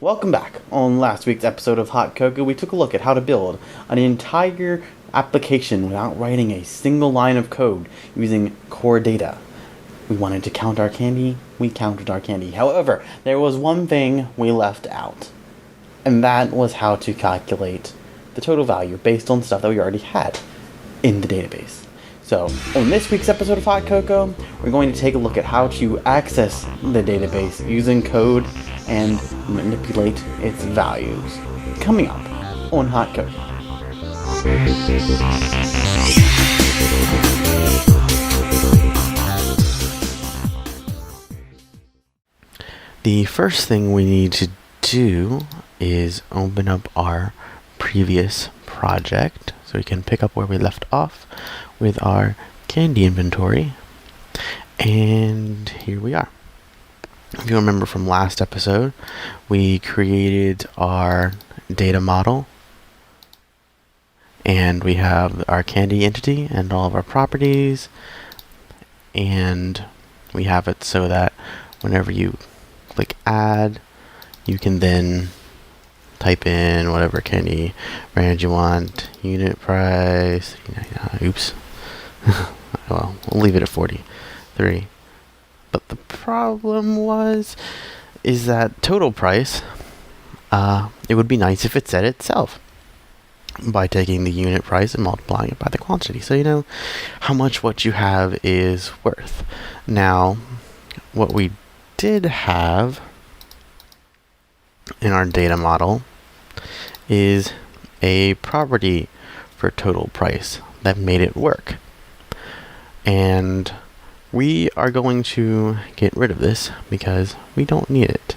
Welcome back. On last week's episode of Hot Cocoa, we took a look at how to build an entire application without writing a single line of code using core data. We wanted to count our candy, we counted our candy. However, there was one thing we left out, and that was how to calculate the total value based on stuff that we already had in the database. So, on this week's episode of Hot Cocoa, we're going to take a look at how to access the database using code and manipulate its values. Coming up on Hot Cocoa. The first thing we need to do is open up our previous project so we can pick up where we left off with our candy inventory. And here we are. If you remember from last episode, we created our data model, and we have our candy entity and all of our properties, and we have it so that whenever you click add, you can then type in whatever candy brand you want, unit price, oops, well, we'll leave it at 43. But the problem is that total price, it would be nice if it said itself by taking the unit price and multiplying it by the quantity. So you know how much what you have is worth. Now, what we did have in our data model is a property for total price that made it work. And we are going to get rid of this because we don't need it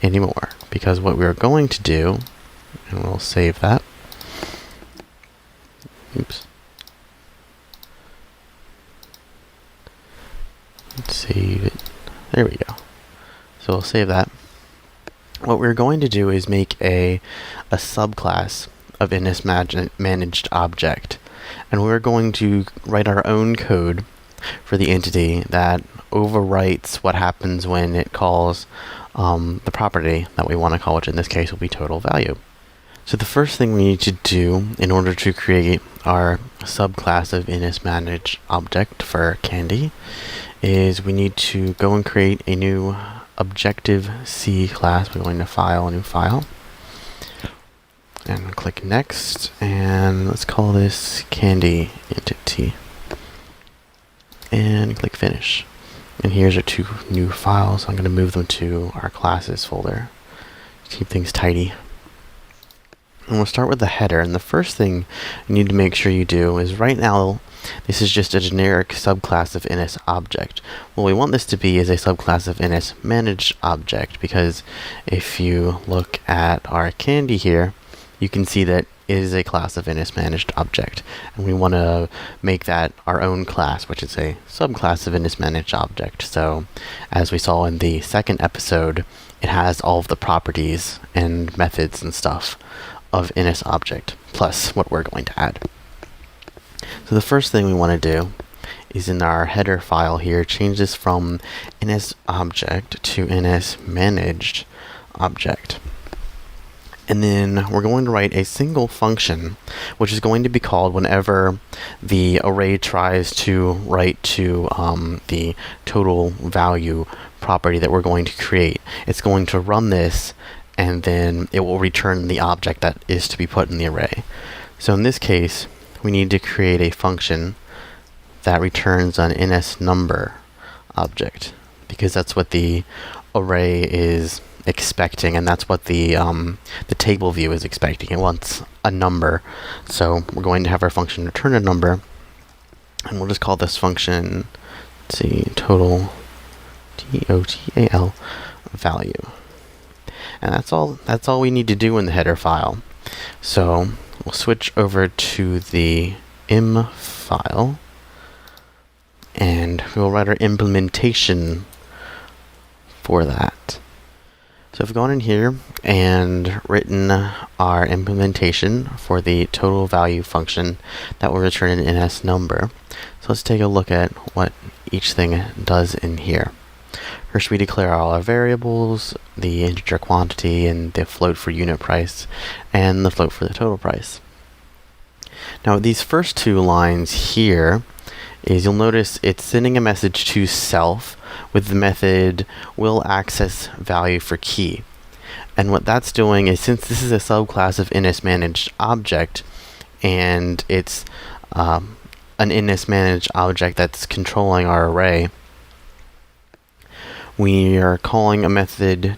anymore. Because what we're going to do, and we'll save that. Oops. Let's save it. There we go. So we'll save that. What we're going to do is make a subclass of managed object. And we're going to write our own code for the entity that overwrites what happens when it calls the property that we want to call, which in this case will be total value. So the first thing we need to do in order to create our subclass of managed object for candy is we need to go and create a new ObjectiveC class. We're going to file, a new file, and click next, and let's call this candy entity, and click finish. And here's our two new files. I'm going to move them to our classes folder to keep things tidy. And we'll start with the header, and the first thing you need to make sure you do is right now this is just a generic subclass of object. What we want this to be is a subclass of managed object, because if you look at our candy here, you can see that it is a class of managed object, and we want to make that our own class, which is a subclass of managed object. So as we saw in the second episode, it has all of the properties and methods and stuff of object, plus what we're going to add. So the first thing we want to do is in our header file here, change this from object to managed object. And then we're going to write a single function, which is going to be called whenever the array tries to write to the total value property that we're going to create. It's going to run this, and then it will return the object that is to be put in the array. So in this case, we need to create a function that returns an number object, because that's what the array is expecting, and that's what the table view is expecting. It wants a number, so we're going to have our function return a number, and we'll just call this function, let's see, total value. And that's all we need to do in the header file. So we'll switch over to the im file, and we'll write our implementation for that. So I've gone in here and written our implementation for the total value function that will return an number. So let's take a look at what each thing does in here. First, we declare all our variables, the integer quantity and the float for unit price, and the float for the total price. Now, these first two lines here is you'll notice it's sending a message to self with the method will access value for key. And what that's doing is, since this is a subclass of NSManaged object, and it's an NSManaged object that's controlling our array, we are calling a method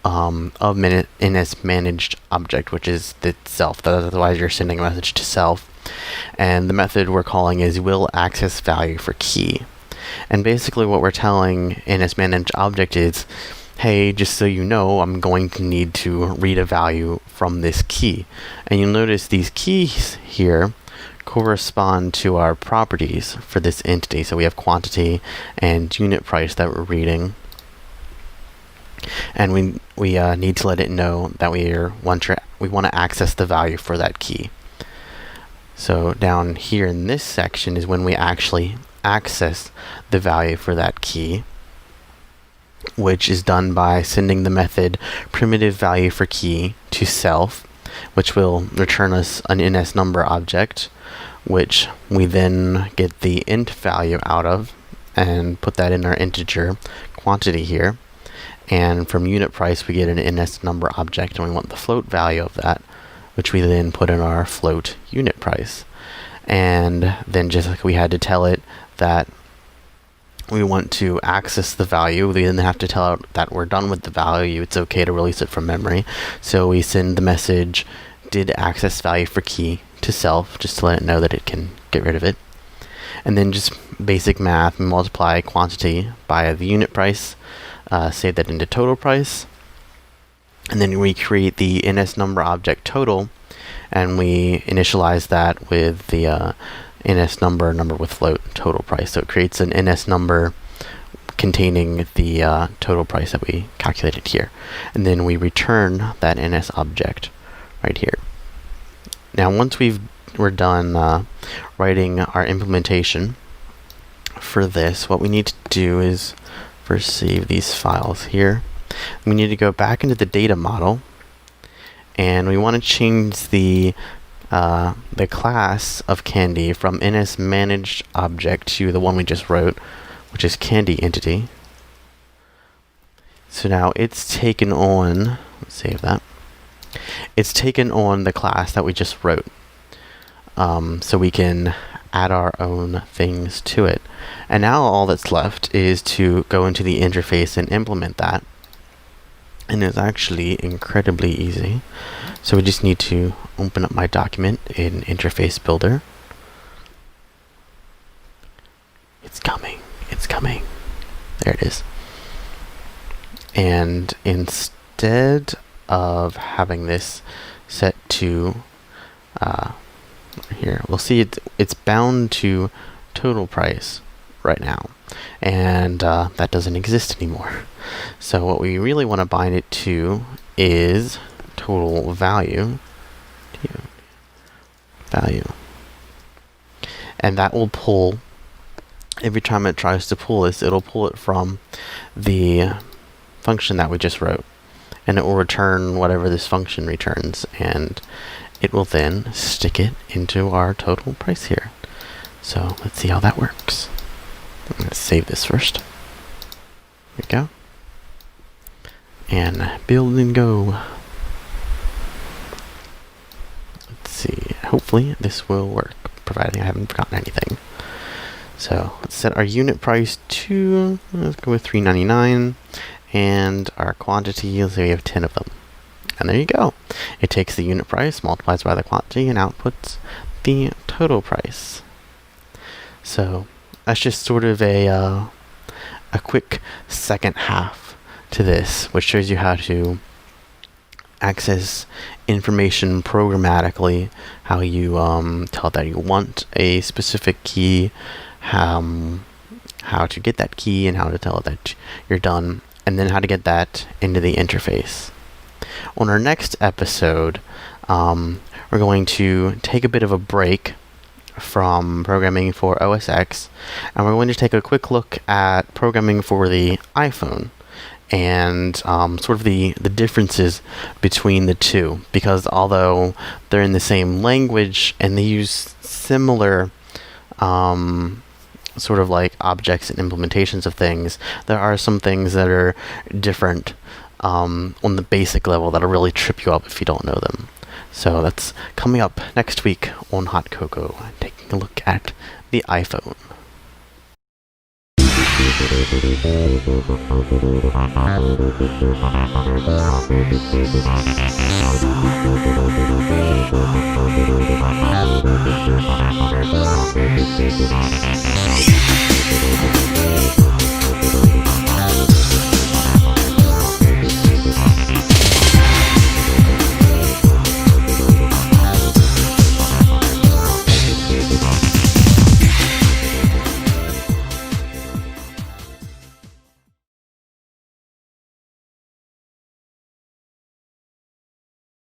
of NSManaged object, which is the self. Otherwise, you're sending a message to self. And the method we're calling is will access value for key. And basically what we're telling NSManaged object is, hey, just so you know, I'm going to need to read a value from this key. And you'll notice these keys here correspond to our properties for this entity. So we have quantity and unit price that we're reading. And we need to let it know that we want to access the value for that key. So down here in this section is when we actually access the value for that key, which is done by sending the method primitive value for key to self, which will return us an NSNumber object, which we then get the int value out of and put that in our integer quantity here. And from unit price, we get an NSNumber object, and we want the float value of that, which we then put in our float unit price. And then just like we had to tell it that we want to access the value, we then have to tell it that we're done with the value, it's okay to release it from memory. So we send the message did access value for key to self, just to let it know that it can get rid of it. And then just basic math, we multiply quantity by the unit price, save that into total price, and then we create the NSNumber object total, and we initialize that with the NSNumber number with float total price. So it creates an NSNumber containing the total price that we calculated here, and then we return that NS object right here. Now, once we're done writing our implementation for this, what we need to do is first save these files here. We need to go back into the data model, and we want to change the class of candy from NSManaged object to the one we just wrote, which is candy entity. So now it's taken on, let's save that. It's taken on the class that we just wrote. So we can add our own things to it. And now all that's left is to go into the interface and implement that. And it's actually incredibly easy. So we just need to open up my document in Interface Builder. It's coming. It's coming. There it is. And instead of having this set to here, we'll see it's bound to total price right now, and that doesn't exist anymore. So what we really want to bind it to is total value, and that will pull, every time it tries to pull this, it'll pull it from the function that we just wrote, and it will return whatever this function returns, and it will then stick it into our total price here. So let's see how that works. I'm going to save this first. There we go. And build and go. Let's see. Hopefully this will work, providing I haven't forgotten anything. So let's set our unit price to, let's go with $3.99, and our quantity, let's say we have 10 of them. And there you go. It takes the unit price, multiplies by the quantity, and outputs the total price. So that's just sort of a quick second half to this, which shows you how to access information programmatically, how you tell that you want a specific key, how to get that key, and how to tell it that you're done, and then how to get that into the interface. On our next episode, we're going to take a bit of a break from programming for OS X, and we're going to take a quick look at programming for the iPhone and sort of the differences between the two, because although they're in the same language and they use similar sort of like objects and implementations of things, there are some things that are different on the basic level that'll really trip you up if you don't know them. So that's coming up next week on Hot Cocoa, taking a look at the iPhone.